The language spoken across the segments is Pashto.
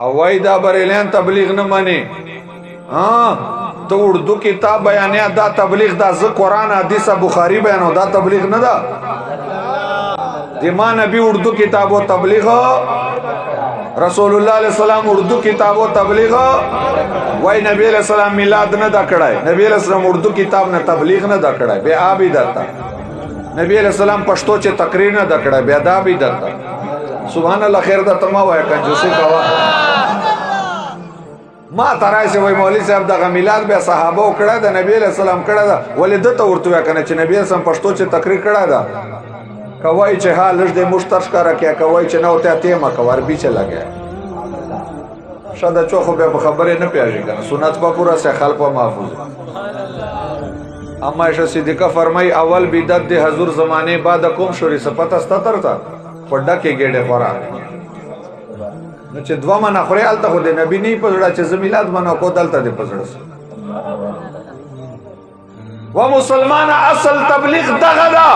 او وای دا بریلیان تبلیغ نه منی ته اردو کتاب بیانې دا تبلیغ دا ز قرآن حدیث بخاری بیانو دا تبلیغ نه دا دیما نبی اردو کتاب و تبلیغ رسول الله علیہ السلام اردو کتاب و تبلیغ وای نبی علیہ السلام میلاد نه دا کړای نبی علیہ السلام اردو کتاب نه تبلیغ نه دا کړای بے آبی درتا نبی علیہ السلام پښتو چې تقریر نه دا کړای بے ادبی درتا سبحان الله خیر دا تما وای کنجوسی کوا ما ترای سے وای مولوی صاحب دا میلاد به صحابه کړه دا نبی علیہ السلام کړه دا ولدت ورته کنه چې نبی اسلام پښتو چې تقریر کړه دا کوي چې حال دې مشترک کړه کیا کوي چې نو ته تیمه کوار بیچ لګیا شاده چوخو به خبره نه پیاږي کنه سنت په پورا سے خلق محفوظ اما عائشہ صدیقہ فرمای اول بدعت د حضور زمانه بعد کوم شوري صفات استتر تا پډه کې ګډه خورا نو چې دوه منه خوري الته خو د نبی نه پزړه چې زمیلاد منو کو دلته د پزړه و مسلمان اصل تبلیغ دغه دا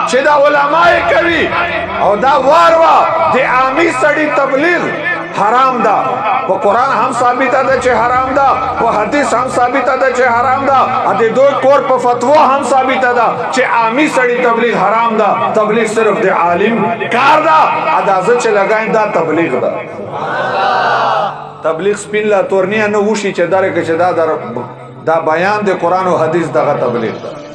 چې دا علماء کوي او دا واروا د عامي سړي تبلیغ حرام دا په قرآن هم ثابت ده چې حرام دا په حدیث هم ثابت ده چې حرام دا د دوی کور په فتوا هم ثابت ده چې عامي سړي تبلیغ حرام دا تبلیغ صرف د عالم کار دا اندازه چې لګاین دا تبلیغ دا تبلیغ سپین لا تورنیا نه وشي چې دره کې چې دا بیان د قرآن او حدیث دغه تبلیغ ده